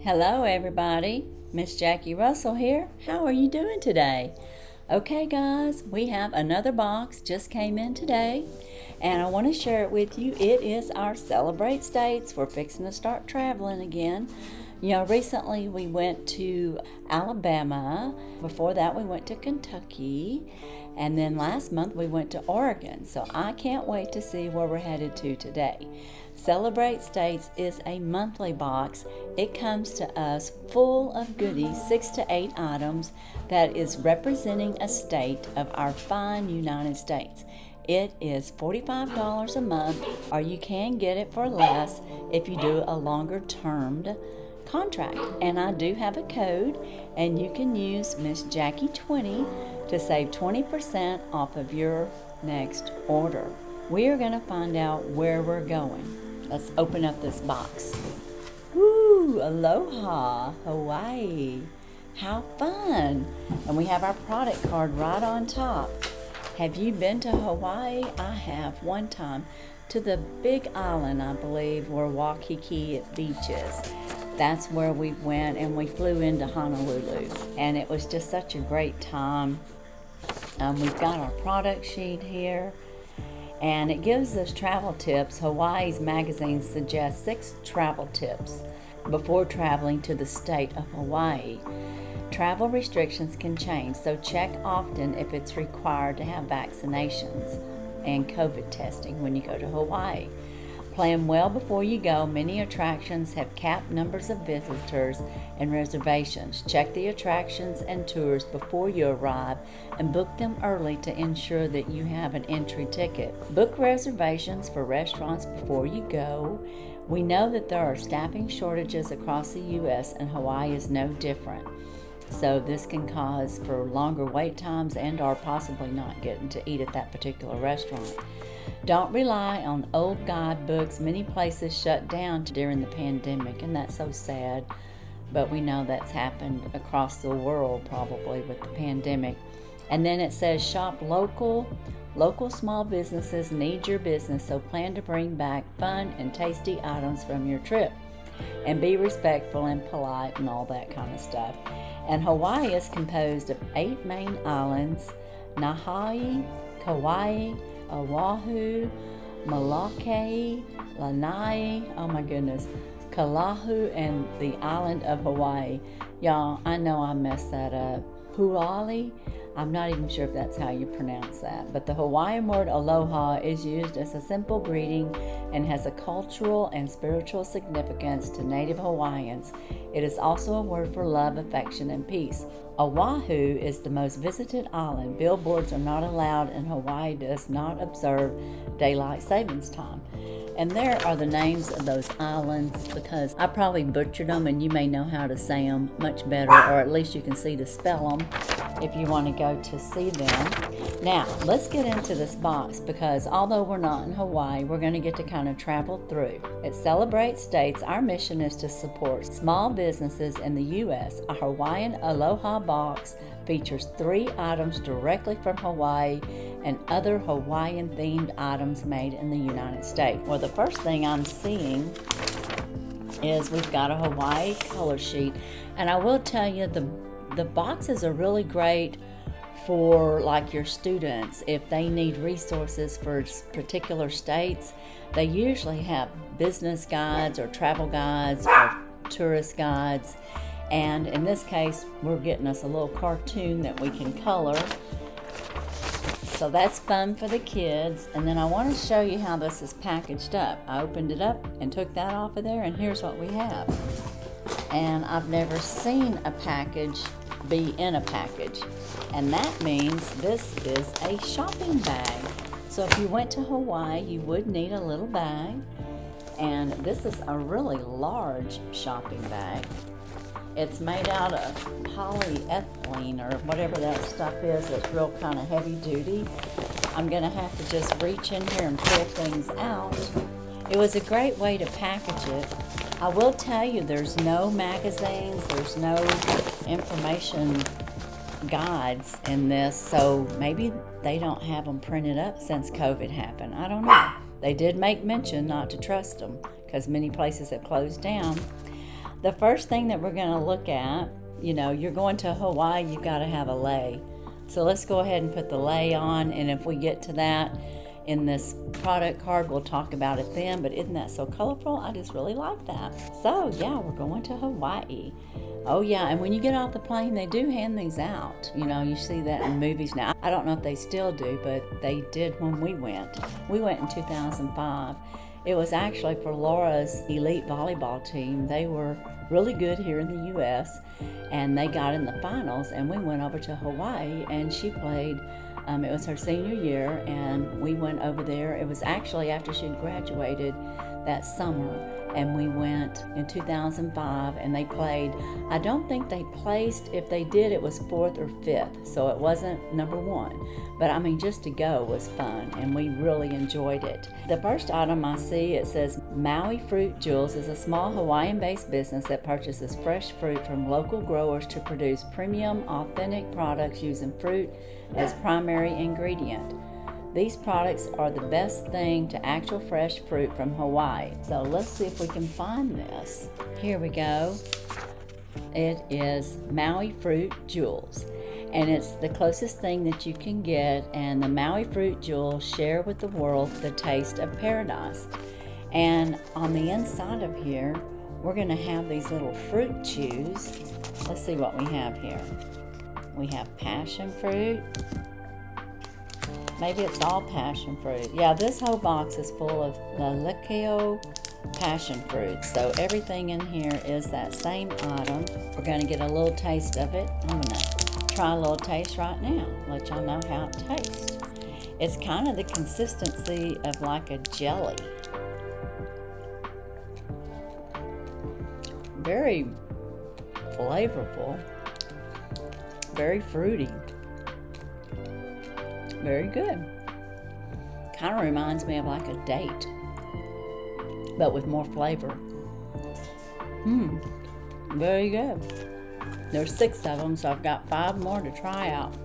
Hello everybody, Miss Jackie Russell here. How are you doing today? Okay guys, we have another box just came in today and I want to share it with you. It is our Celebrate States. We're fixing to start traveling again. You know, recently we went to Alabama. Before that we went to Kentucky. And then last month we went to Oregon. So I can't wait to see where we're headed to today. Celebrate States is a monthly box. It comes to us full of goodies, 6 to 8 items that is representing a state of our fine United States. It is $45 a month, or you can get it for less if you do a longer termed contract. And I do have a code, and you can use Miss Jackie 20 to save 20% off of your next order. We are going to find out where we're going. Let's open up this box. Woo! Aloha, Hawaii. How fun! And we have our product card right on top. Have you been to Hawaii? I have one time, to the big island, I believe, where Waikiki Beach is. That's where we went, and we flew into Honolulu, and it was just such a great time. We've got our product sheet here, and it gives us travel tips. Hawaii's magazine suggests 6 travel tips before traveling to the state of Hawaii. Travel restrictions can change, so check often if it's required to have vaccinations and COVID testing when you go to Hawaii. Plan well before you go. Many attractions have capped numbers of visitors and reservations. Check the attractions and tours before you arrive and book them early to ensure that you have an entry ticket. Book reservations for restaurants before you go. We know that there are staffing shortages across the U.S. and Hawaii is no different. So this can cause for longer wait times and or possibly not getting to eat at that particular restaurant. Don't rely on old guidebooks. Many places shut down during the pandemic, and that's so sad. But we know that's happened across the world probably with the pandemic. And then it says shop local. Local small businesses need your business, so plan to bring back fun and tasty items from your trip. And be respectful and polite and all that kind of stuff. And Hawaii is composed of 8 main islands: Naha'i, Kauai, Oahu, Molokai, Lanai, oh my goodness, Kalahu, and the island of Hawaii. Y'all, I know I messed that up. Huali, I'm not even sure if that's how you pronounce that, but the Hawaiian word aloha is used as a simple greeting and has a cultural and spiritual significance to Native Hawaiians. It is also a word for love, affection, and peace. Oahu is the most visited island. Billboards are not allowed, and Hawaii does not observe daylight savings time. And there are the names of those islands, because I probably butchered them and you may know how to say them much better, or at least you can see to spell them if you want to go to see them. Now, let's get into this box, because although we're not in Hawaii, we're going to get to kind of travel through. At Celebrate States, our mission is to support small businesses in the U.S. A Hawaiian Aloha box features 3 items directly from Hawaii and other Hawaiian-themed items made in the United States. Well, the first thing I'm seeing is we've got a Hawaii color sheet, and I will tell you the boxes are really great for like your students. If they need resources for particular states, they usually have business guides or travel guides or tourist guides. And in this case, we're getting us a little cartoon that we can color. So that's fun for the kids. And then I want to show you how this is packaged up. I opened it up and took that off of there, and here's what we have. And I've never seen a package be in a package. And that means this is a shopping bag. So if you went to Hawaii, you would need a little bag. And this is a really large shopping bag. It's made out of polyethylene or whatever that stuff is. It's real kind of heavy duty. I'm going to have to just reach in here and pull things out. It was a great way to package it. I will tell you, there's no magazines, there's no information guides in this, so maybe they don't have them printed up since COVID happened. I don't know. They did make mention not to trust them because many places have closed down. The first thing that we're going to look at, you're going to Hawaii, you've got to have a lei. So let's go ahead and put the lei on, and if we get to that in this product card, we'll talk about it then. But isn't that so colorful? I just really like that. So yeah, we're going to Hawaii. Oh yeah, and when you get off the plane, they do hand these out. You see that in movies now. I don't know if they still do, but they did when we went. We went in 2005. It was actually for Laura's elite volleyball team. They were really good here in the U.S., and they got in the finals, and we went over to Hawaii, and she played. It was her senior year, and we went over there. It was actually after she'd graduated that summer, and we went in 2005, and they played. I don't think they placed. If they did, it was 4th or 5th, so it wasn't number 1. But I mean, just to go was fun, and we really enjoyed it. The first item I see, it says Maui Fruit Jewels is a small Hawaiian-based business that purchases fresh fruit from local growers to produce premium, authentic products using fruit as primary ingredient. These products are the best thing to actual fresh fruit from Hawaii. So let's see if we can find this. Here we go. It is Maui Fruit Jewels, and it's the closest thing that you can get, and the Maui Fruit Jewels share with the world the taste of paradise. And on the inside of here, we're going to have these little fruit chews. Let's see what we have here. We have passion fruit. Maybe it's all passion fruit. Yeah, this whole box is full of the Liceo passion fruit. So everything in here is that same item. We're going to get a little taste of it. I'm going to try a little taste right now. Let y'all know how it tastes. It's kind of the consistency of like a jelly. Very flavorful. Very fruity. Very good. Kind of reminds me of like a date, but with more flavor. Very good. There's 6 of them, so I've got 5 more to try out.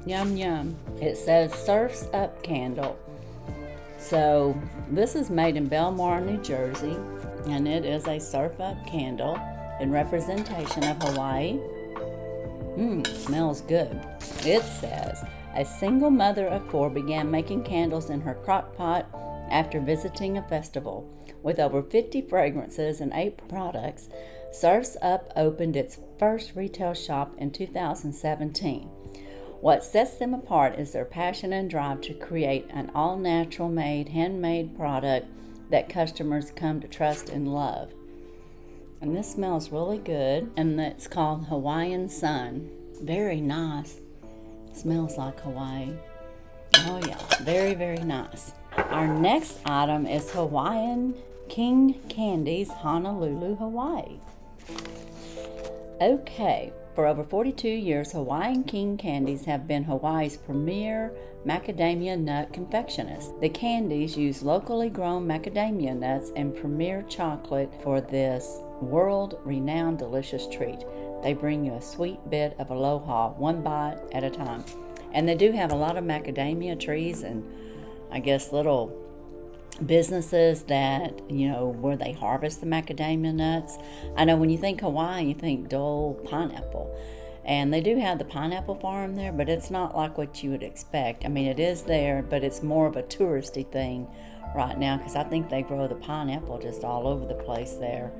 Yum, yum. It says Surf's Up Candle. So this is made in Belmar, New Jersey, and it is a Surf Up candle in representation of Hawaii. Smells good. It says, a single mother of 4 began making candles in her crock pot after visiting a festival. With over 50 fragrances and 8 products, Surf's Up opened its first retail shop in 2017. What sets them apart is their passion and drive to create an all-natural made, handmade product that customers come to trust and love. And this smells really good, and it's called Hawaiian Sun. Very nice. Smells like Hawaii. Oh yeah, very, very nice. Our next item is Hawaiian King Candies, Honolulu, Hawaii. Okay, for over 42 years, Hawaiian King Candies have been Hawaii's premier macadamia nut confectionist. The candies use locally grown macadamia nuts and premier chocolate for this world-renowned delicious treat. They bring you a sweet bit of aloha, one bite at a time. And they do have a lot of macadamia trees and I guess little businesses that, where they harvest the macadamia nuts. I know when you think Hawaii, you think Dole pineapple. And they do have the pineapple farm there, but it's not like what you would expect. I mean, it is there, but it's more of a touristy thing right now because I think they grow the pineapple just all over the place there.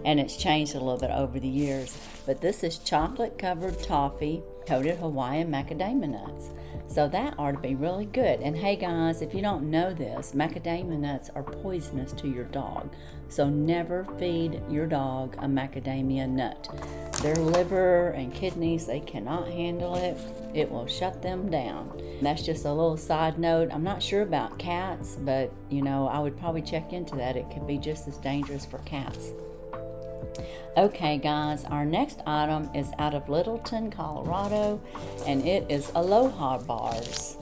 And it's changed a little bit over the years. But this is chocolate-covered toffee coated Hawaiian macadamia nuts. So that ought to be really good. And hey guys, if you don't know this, macadamia nuts are poisonous to your dog. So never feed your dog a macadamia nut. Their liver and kidneys, they cannot handle it. It will shut them down. That's just a little side note. I'm not sure about cats, but I would probably check into that. It could be just as dangerous for cats. Okay guys, our next item is out of Littleton, Colorado, and it is Aloha bars.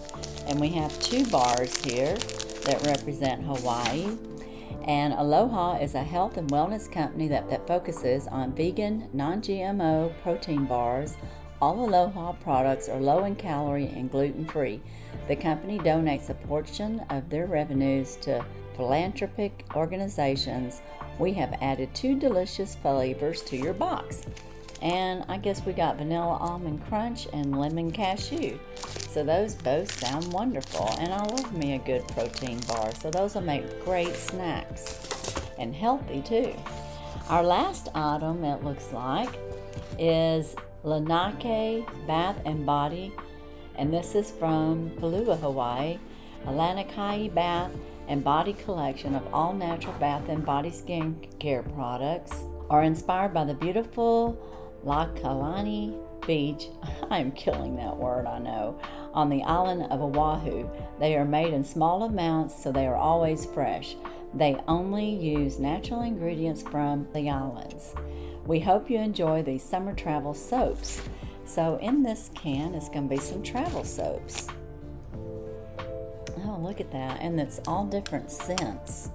And we have 2 bars here that represent Hawaii. And Aloha is a health and wellness company that focuses on vegan, non-GMO protein bars. All Aloha products are low in calorie and gluten-free. The company donates a portion of their revenues to philanthropic organizations we have added 2 delicious flavors to your box. And I guess we got vanilla almond crunch and lemon cashew. So those both sound wonderful, and I love me a good protein bar, so those will make great snacks and healthy too. Our last item, it looks like, is Lanake Bath and Body, and this is from Palua, Hawaii. A Lanake Bath and Body collection of all natural bath and body skin care products are inspired by the beautiful Lakalani Beach. I am killing that word, I know. On the island of Oahu. They are made in small amounts, so they are always fresh. They only use natural ingredients from the islands. We hope you enjoy these summer travel soaps. So in this can is going to be some travel soaps. Oh, look at that. And it's all different scents.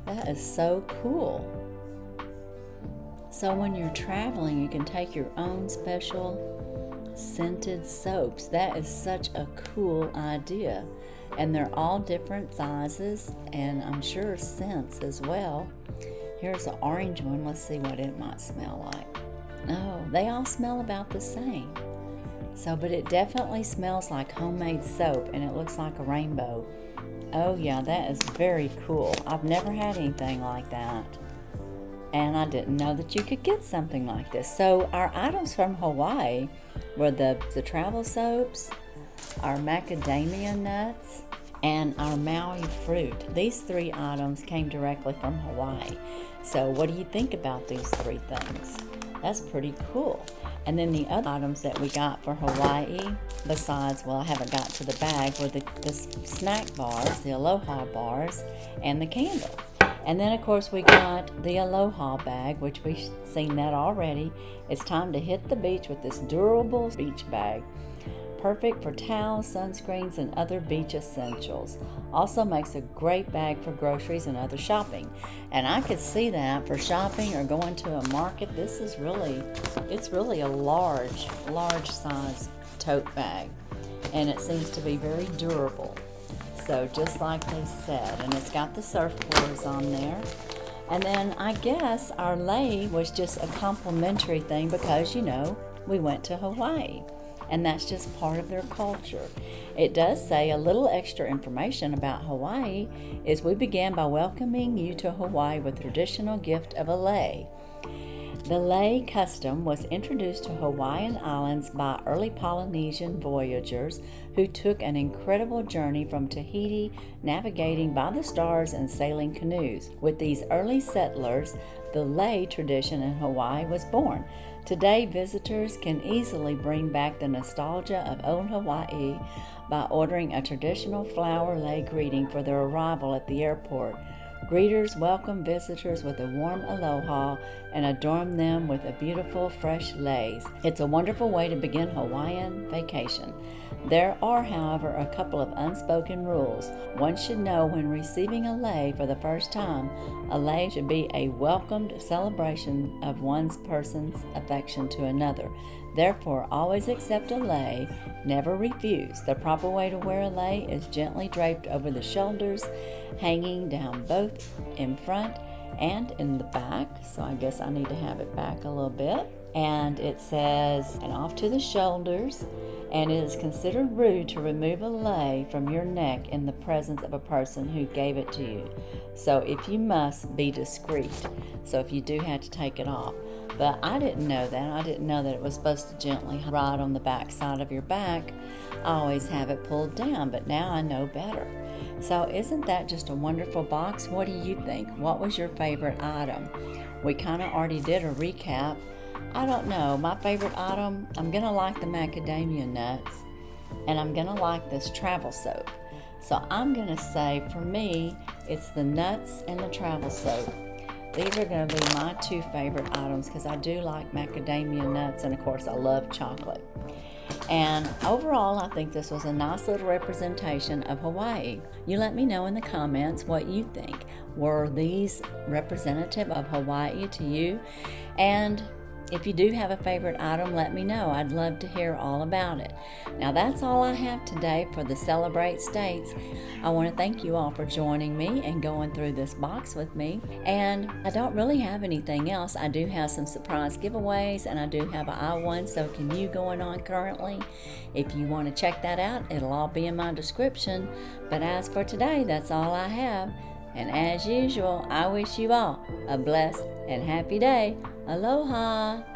That is so cool. So when you're traveling, you can take your own special scented soaps. That is such a cool idea. And they're all different sizes, and I'm sure scents as well. Here's an orange one. Let's see what it might smell like. Oh, they all smell about the same. So, but it definitely smells like homemade soap, and it looks like a rainbow. Oh yeah, that is very cool. I've never had anything like that. And I didn't know that you could get something like this. So our items from Hawaii were the travel soaps, our macadamia nuts, and our Maui fruit. These 3 items came directly from Hawaii. So what do you think about these 3 things? That's pretty cool. And then the other items that we got for Hawaii, besides, well, I haven't got to the bag, were the snack bars, the Aloha bars, and the candle. And then, of course, we got the Aloha bag, which we've seen that already. It's time to hit the beach with this durable beach bag. Perfect for towels, sunscreens, and other beach essentials. Also makes a great bag for groceries and other shopping. And I could see that for shopping or going to a market. This is it's really a large size tote bag. And it seems to be very durable. So just like they said, and it's got the surfboards on there. And then I guess our lei was just a complimentary thing because, you know, we went to Hawaii, and that's just part of their culture. It does say a little extra information about Hawaii is we began by welcoming you to Hawaii with the traditional gift of a lei. The lei custom was introduced to Hawaiian Islands by early Polynesian voyagers who took an incredible journey from Tahiti, navigating by the stars and sailing canoes. With these early settlers, the lei tradition in Hawaii was born. Today, visitors can easily bring back the nostalgia of old Hawaii by ordering a traditional flower lei greeting for their arrival at the airport. Greeters welcome visitors with a warm aloha and adorn them with a beautiful fresh leis. It's a wonderful way to begin Hawaiian vacation. There are, however, a couple of unspoken rules. One should know when receiving a lei for the first time, a lei should be a welcomed celebration of one person's affection to another. Therefore, always accept a lei, never refuse. The proper way to wear a lei is gently draped over the shoulders, hanging down both in front and in the back. So I guess I need to have it back a little bit. And it says, and off to the shoulders. And it is considered rude to remove a lei from your neck in the presence of a person who gave it to you. So if you must, be discreet. So if you do have to take it off. But I didn't know that. I didn't know that it was supposed to gently ride on the back side of your back. I always have it pulled down, but now I know better. So isn't that just a wonderful box? What do you think? What was your favorite item? We kind of already did a recap. I don't know. My favorite item, I'm going to like the macadamia nuts, and I'm going to like this travel soap. So I'm going to say, for me, it's the nuts and the travel soap. These are going to be my 2 favorite items because I do like macadamia nuts, and of course I love chocolate. And overall, I think this was a nice little representation of Hawaii. You let me know in the comments what you think. Were these representative of Hawaii to you? And If you do have a favorite item, let me know. I'd love to hear all about it. Now that's all I have today for the Celebrate States. I want to thank you all for joining me and going through this box with me. And I don't really have anything else. I do have some surprise giveaways, and I do have an I Won So Can You going on currently. If you want to check that out, it'll all be in my description. But as for today, that's all I have. And as usual, I wish you all a blessed and happy day. Aloha!